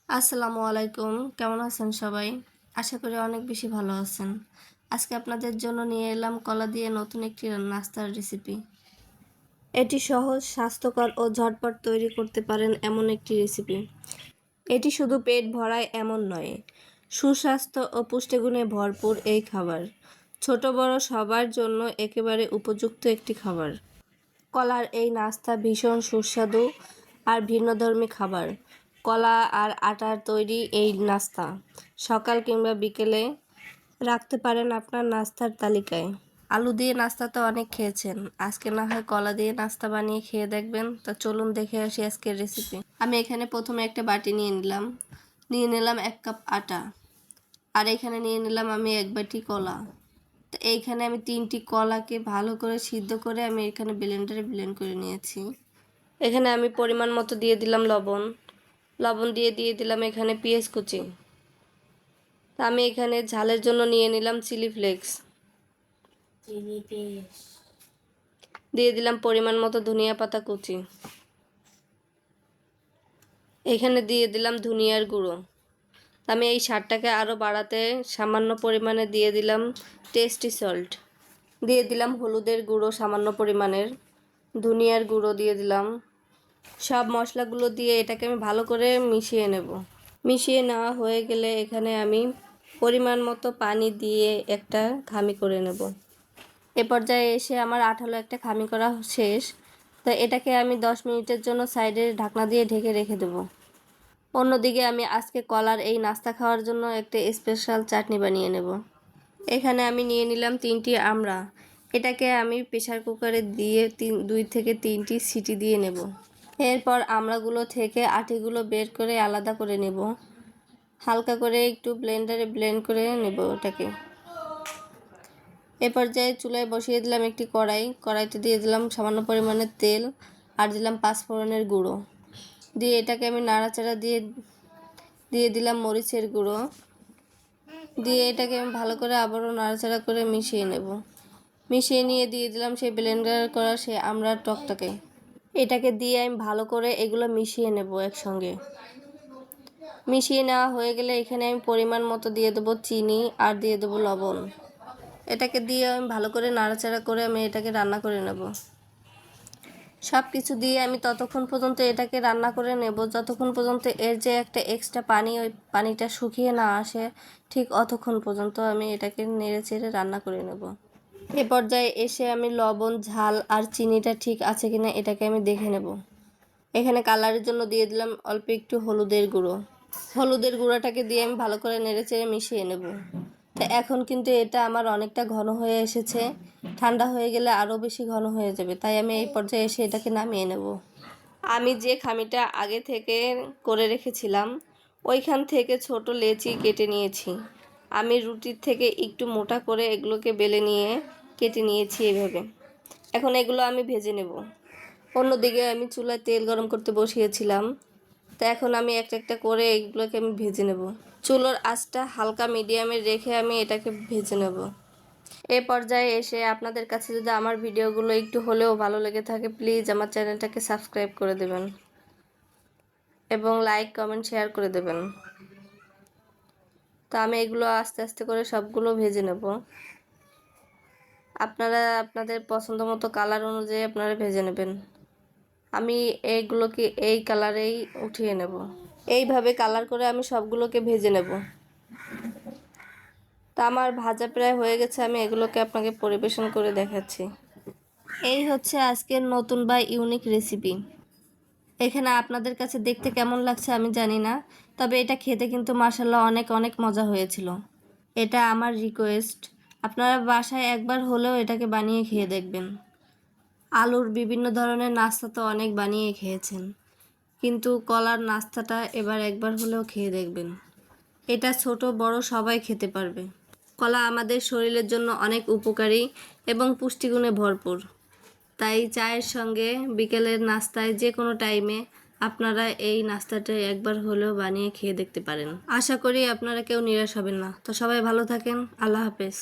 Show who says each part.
Speaker 1: আসসালামু আলাইকুম, কেমন আছেন সবাই? আশা করি অনেক বেশি ভালো আছেন। আজকে আপনাদের জন্য নিয়ে এলাম কলা দিয়ে নতুন একটি নাস্তার রেসিপি। এটি সহজ, স্বাস্থ্যকর ও ঝটপট তৈরি করতে পারেন এমন একটি রেসিপি। এটি শুধু পেট ভরায় এমন নয়, সুস্বাস্থ্য ও পুষ্টিগুণে ভরপুর এই খাবার ছোট বড় সবার জন্য একেবারে উপযুক্ত একটি খাবার। কলার এই নাস্তা ভীষণ সুস্বাদু আর ভিন্নধর্মী খাবার। কলা আর আটার তৈরি এই নাস্তা সকাল কিংবা বিকেলে রাখতে পারেন আপনার নাস্তার তালিকায়। আলু দিয়ে নাস্তা তো অনেক খেয়েছেন, আজকে না হয় কলা দিয়ে নাস্তা বানিয়ে খেয়ে দেখবেন। তা চলুন দেখে আসি আজকের রেসিপি। আমি এখানে প্রথমে একটা বাটি নিয়ে নিলাম 1 কাপ আটা, আর এখানে নিয়ে নিলাম আমি 1 বাটি কলা। তো এইখানে আমি 3টি কলাকে ভালো করে সিদ্ধ করে আমি এখানে ব্লেন্ডারে ব্লেন্ড করে নিয়েছি। এখানে আমি পরিমাণ মতো দিয়ে দিলাম লবণ দিয়ে দিলাম এখানে পেঁয়াজ কুচি। তা আমি এখানে ঝালের জন্য নিয়ে নিলাম চিলি ফ্লেক্স, দিয়ে দিলাম পরিমাণ মতো ধনিয়া পাতা কুচি, এখানে দিয়ে দিলাম ধনিয়ার গুঁড়ো। আমি এই স্বাদটাকে আরও বাড়াতে সামান্য পরিমাণে দিয়ে দিলাম টেস্টি সল্ট, দিয়ে দিলাম হলুদের গুঁড়ো সামান্য পরিমাণের, ধনিয়ার গুঁড়ো দিয়ে দিলাম। সব মশলাগুলো দিয়ে এটাকে আমি ভালো করে মিশিয়ে নেব। মিশিয়ে নেওয়া হয়ে গেলে এখানে আমি পরিমাণ মতো পানি দিয়ে একটা খামি করে নেব। এ পর্যায়ে এসে আমার আঠালো একটা খামি করা শেষ। তো এটাকে আমি 10 মিনিটের জন্য সাইডে ঢাকনা দিয়ে ঢেকে রেখে দেব। অন্যদিকে আমি আজকে কলার এই নাস্তা খাওয়ার জন্য একটা স্পেশাল চাটনি বানিয়ে নেব। এখানে আমি নিয়ে নিলাম 3টি আমড়া। এটাকে আমি প্রেসার কুকারে দিয়ে 2 থেকে 3টি সিটি দিয়ে নেব। এরপর আমড়াগুলো থেকে আটিগুলো বের করে আলাদা করে নেব। হালকা করে একটু ব্লেন্ডারে ব্লেন্ড করে নেব ওটাকে। এ পর্যায়ে চুলায় বসিয়ে দিলাম একটি কড়াইতে দিয়ে দিলাম সামান্য পরিমাণে তেল, আর দিলাম 5 ফোড়নের গুঁড়ো, দিয়ে এটাকে আমি নাড়াচাড়া দিয়ে দিলাম মরিচের গুঁড়ো, দিয়ে এটাকে আমি ভালো করে আবারও নাড়াচাড়া করে মিশিয়ে নেব। মিশিয়ে নিয়ে দিয়ে দিলাম সেই ব্লেন্ডার করা সেই আমড়ার টকটাকে। এটাকে দিয়ে আমি ভালো করে এগুলো মিশিয়ে নেব একসঙ্গে। মিশিয়ে নেওয়া হয়ে গেলে এখানে আমি পরিমাণ মতো দিয়ে দেবো চিনি আর দিয়ে দেবো লবণ। এটাকে দিয়ে আমি ভালো করে নাড়াচাড়া করে আমি এটাকে রান্না করে নেব। সব কিছু দিয়ে আমি ততক্ষণ পর্যন্ত এটাকে রান্না করে নেব যতক্ষণ পর্যন্ত এর যে একটা এক্সট্রা পানি, ওই পানিটা শুকিয়ে না আসে, ঠিক অতক্ষণ পর্যন্ত আমি এটাকে নেড়ে চেড়ে রান্না করে নেব। এ পর্যায়ে এসে আমি লবণ, ঝাল আর চিনিটা ঠিক আছে কিনা এটাকে আমি দেখে নেব। এখানে কালারের জন্য দিয়ে দিলাম অল্প একটু হলুদের গুঁড়ো। হলুদের গুঁড়োটাকে দিয়ে আমি ভালো করে নেড়ে চেড়ে মিশিয়ে নেব। তো এখন কিন্তু এটা আমার অনেকটা ঘন হয়ে এসেছে, ঠান্ডা হয়ে গেলে আরও বেশি ঘন হয়ে যাবে, তাই আমি এই পর্যায়ে এসে এটাকে নামিয়ে নেব। আমি যে খামিটা আগে থেকে করে রেখেছিলাম ওইখান থেকে ছোট লেচি কেটে নিয়েছি। আমি রুটির থেকে একটু মোটা করে এগুলোকে বেলে নিয়ে কেটে নিয়েছি এইভাবে। এখন এগুলো আমি ভেজে নেব। অন্যদিকে আমি চুলায় তেল গরম করতে বসিয়েছিলাম। তো এখন আমি একটা একটা করে এগুলোকে আমি ভেজে নেব। চুলোর আঁচটা হালকা মিডিয়ামে রেখে আমি এটাকে ভেজে নেব। এ পর্যায়ে এসে আপনাদের কাছে যদি আমার ভিডিওগুলো একটু হলেও ভালো লেগে থাকে, প্লিজ আমার চ্যানেলটাকে সাবস্ক্রাইব করে দেবেন এবং লাইক, কমেন্ট, শেয়ার করে দেবেন। তো আমি এগুলো আস্তে আস্তে করে সবগুলো ভেজে নেব। আপনারা আপনাদের পছন্দ মতো কালার অনুযায়ী আপনারা ভেজে নেবেন। আমি এইগুলোকে এই কালারেই উঠিয়ে নেব। এইভাবে কালার করে আমি সবগুলোকে ভেজে নেব। তা আমার ভাজা প্রায় হয়ে গেছে, আমি এগুলোকে আপনাকে পরিবেশন করে দেখাচ্ছি। এই হচ্ছে আজকের নতুন বা ইউনিক রেসিপি। এখানে আপনাদের কাছে দেখতে কেমন লাগছে আমি জানি না, তবে এটা খেতে কিন্তু মাশাআল্লাহ অনেক অনেক মজা হয়েছিল। এটা আমার রিকোয়েস্ট, আপনারা বাসায় একবার হলেও এটাকে বানিয়ে খেয়ে দেখবেন। আলুর বিভিন্ন ধরনের নাস্তা তো অনেক বানিয়ে খেয়েছেন, কিন্তু কলার নাস্তাটা এবার একবার হলেও খেয়ে দেখবেন। এটা ছোট বড় সবাই খেতে পারবে। কলা আমাদের শরীরের জন্য অনেক উপকারী এবং পুষ্টিগুণে ভরপুর। তাই চায়ের সঙ্গে, বিকেলের নাস্তায়, যে কোনো টাইমে আপনারা এই নাস্তাটা একবার হলেও বানিয়ে খেয়ে দেখতে পারেন। আশা করি আপনারা কেউ নিরাশ হবেন না। তো সবাই ভালো থাকেন। আল্লাহ হাফেজ।